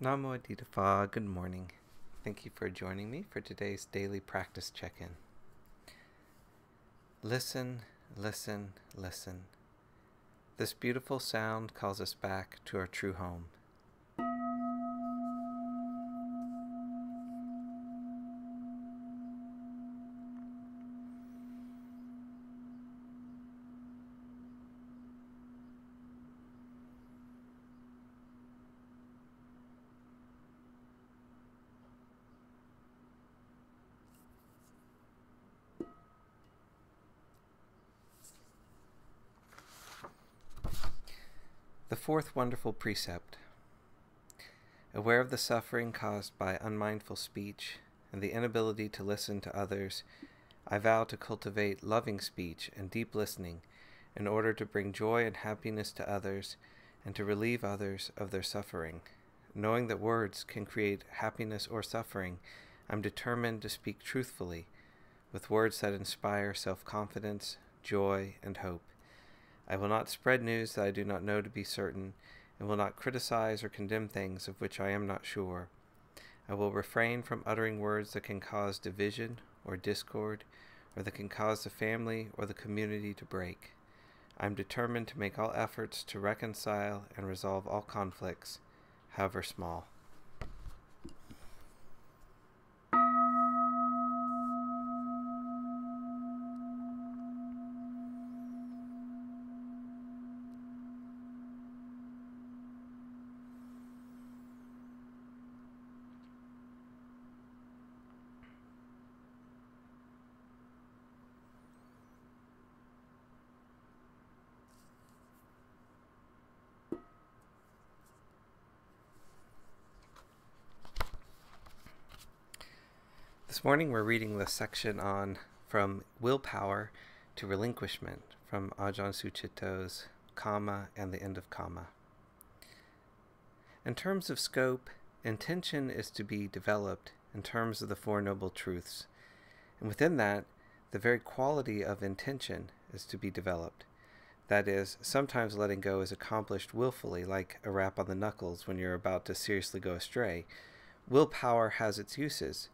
Nammo Phat, good morning. Thank you for joining me for today's daily practice check-in. Listen, listen, listen. This beautiful sound calls us back to our true home. The fourth wonderful precept. Aware of the suffering caused by unmindful speech and the inability to listen to others, I vow to cultivate loving speech and deep listening in order to bring joy and happiness to others and to relieve others of their suffering. Knowing that words can create happiness or suffering, I'm determined to speak truthfully, with words that inspire self-confidence, joy, and hope. I will not spread news that I do not know to be certain, and will not criticize or condemn things of which I am not sure. I will refrain from uttering words that can cause division or discord, or that can cause the family or the community to break. I am determined to make all efforts to reconcile and resolve all conflicts, however small. This morning we're reading the section on From Willpower to Relinquishment from Ajahn Sucitto's Kamma and the End of Kamma. In terms of scope, intention is to be developed in terms of the Four Noble Truths, and within that, the very quality of intention is to be developed. That is, sometimes letting go is accomplished willfully, like a rap on the knuckles when you're about to seriously go astray. Willpower has its uses.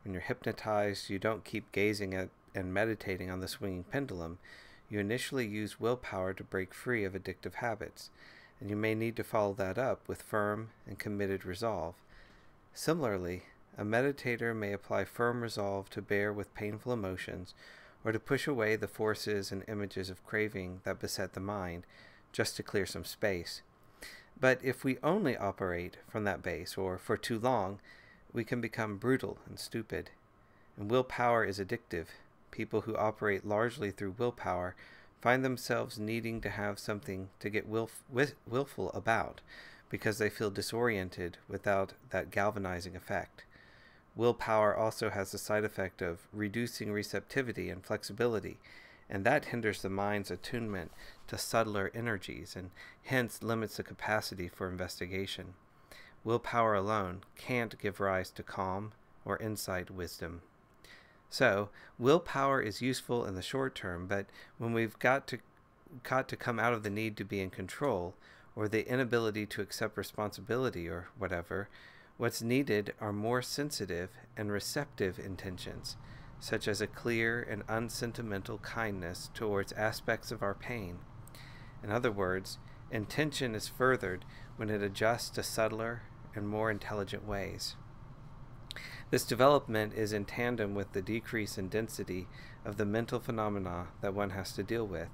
When you're hypnotized, you don't keep gazing at and meditating on the swinging pendulum. You initially use willpower to break free of addictive habits, and you may need to follow that up with firm and committed resolve. Similarly, a meditator may apply firm resolve to bear with painful emotions, or to push away the forces and images of craving that beset the mind, just to clear some space. But if we only operate from that base, or for too long, we can become brutal and stupid. And willpower is addictive. People who operate largely through willpower find themselves needing to have something to get willful about, because they feel disoriented without that galvanizing effect. Willpower also has the side effect of reducing receptivity and flexibility, and that hinders the mind's attunement to subtler energies and hence limits the capacity for investigation. Willpower alone can't give rise to calm or insight wisdom. So, willpower is useful in the short term, but when we've got to come out of the need to be in control, or the inability to accept responsibility or whatever, what's needed are more sensitive and receptive intentions, such as a clear and unsentimental kindness towards aspects of our pain. In other words, intention is furthered when it adjusts to subtler and more intelligent ways. This development is in tandem with the decrease in density of the mental phenomena that one has to deal with.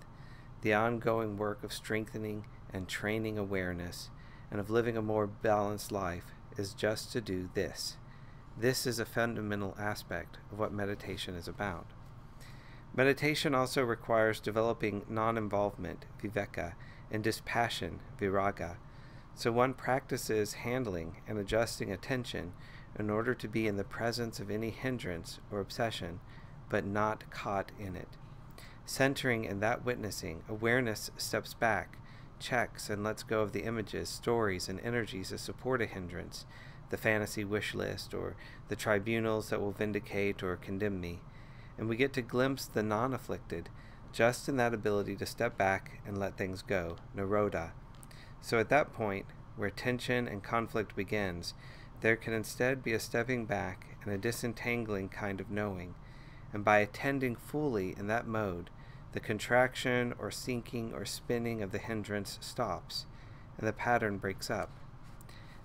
The ongoing work of strengthening and training awareness and of living a more balanced life is just to do this. This is a fundamental aspect of what meditation is about. Meditation also requires developing non-involvement, viveka, and dispassion, viraga. So one practices handling and adjusting attention in order to be in the presence of any hindrance or obsession, but not caught in it. Centering in that witnessing, awareness steps back, checks and lets go of the images, stories, and energies that support a hindrance, the fantasy wish list, or the tribunals that will vindicate or condemn me, and we get to glimpse the non-afflicted, just in that ability to step back and let things go, nirodha. So at that point, where tension and conflict begins, there can instead be a stepping back and a disentangling kind of knowing, and by attending fully in that mode, the contraction or sinking or spinning of the hindrance stops, and the pattern breaks up.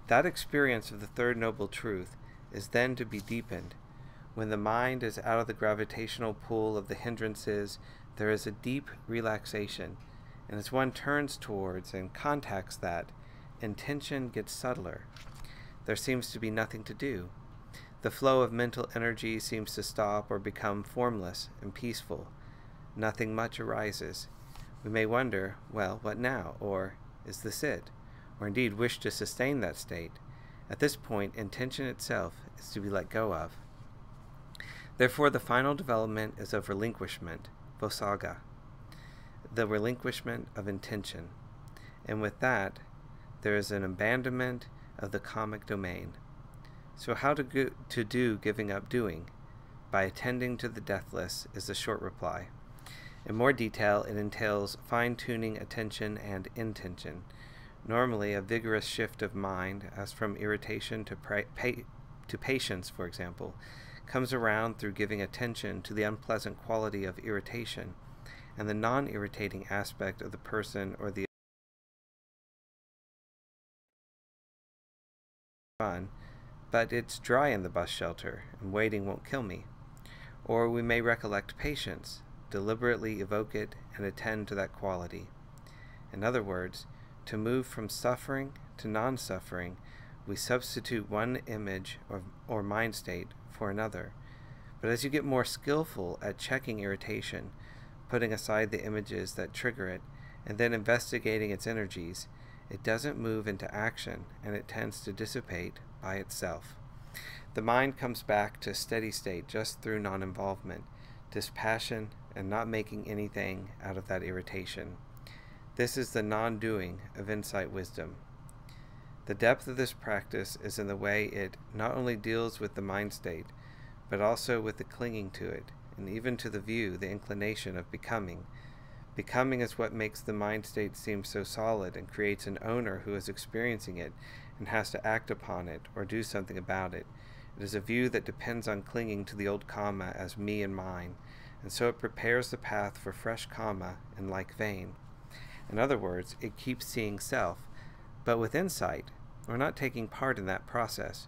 That experience of the third noble truth is then to be deepened. When the mind is out of the gravitational pull of the hindrances, there is a deep relaxation, and as one turns towards and contacts that, intention gets subtler. There seems to be nothing to do. The flow of mental energy seems to stop or become formless and peaceful. Nothing much arises. We may wonder, well, what now? Or, is this it? Or indeed wish to sustain that state. At this point, intention itself is to be let go of. Therefore, the final development is of relinquishment, vosaga, the relinquishment of intention. And with that, there is an abandonment of the kamic domain. So how to do giving up doing? By attending to the deathless is the short reply. In more detail, it entails fine-tuning attention and intention. Normally, a vigorous shift of mind, as from irritation to patience, for example, comes around through giving attention to the unpleasant quality of irritation and the non-irritating aspect of the person or the fun, but it's dry in the bus shelter, and waiting won't kill me. Or we may recollect patience, deliberately evoke it, and attend to that quality. In other words, to move from suffering to non-suffering, we substitute one image or mind state for another. But as you get more skillful at checking irritation, putting aside the images that trigger it, and then investigating its energies, it doesn't move into action, and it tends to dissipate by itself. The mind comes back to a steady state just through non-involvement, dispassion, and not making anything out of that irritation. This is the non-doing of insight wisdom. The depth of this practice is in the way it not only deals with the mind state, but also with the clinging to it, and even to the view, the inclination of becoming. Becoming is what makes the mind state seem so solid and creates an owner who is experiencing it and has to act upon it or do something about it. It is a view that depends on clinging to the old Kamma as me and mine, and so it prepares the path for fresh Kamma in like vein. In other words, it keeps seeing self, but with insight. We're not taking part in that process.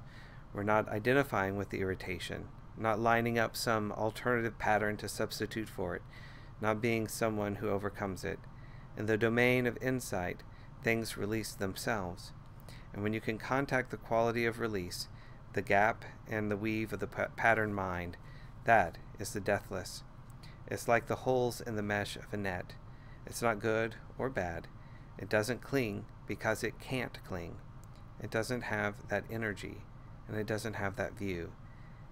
We're not identifying with the irritation, not lining up some alternative pattern to substitute for it, not being someone who overcomes it. In the domain of insight, things release themselves. And when you can contact the quality of release, the gap and the weave of the pattern mind, that is the deathless. It's like the holes in the mesh of a net. It's not good or bad. It doesn't cling because it can't cling. It doesn't have that energy, and it doesn't have that view.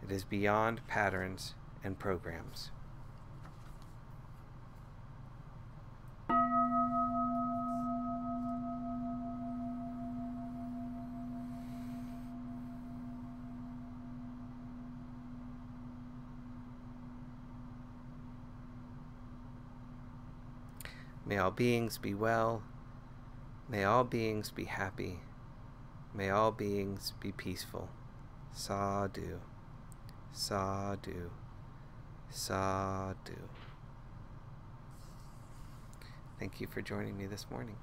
It is beyond patterns and programs. May all beings be well. May all beings be happy. May all beings be peaceful. Sadhu. Sadhu. Sadhu. Thank you for joining me this morning.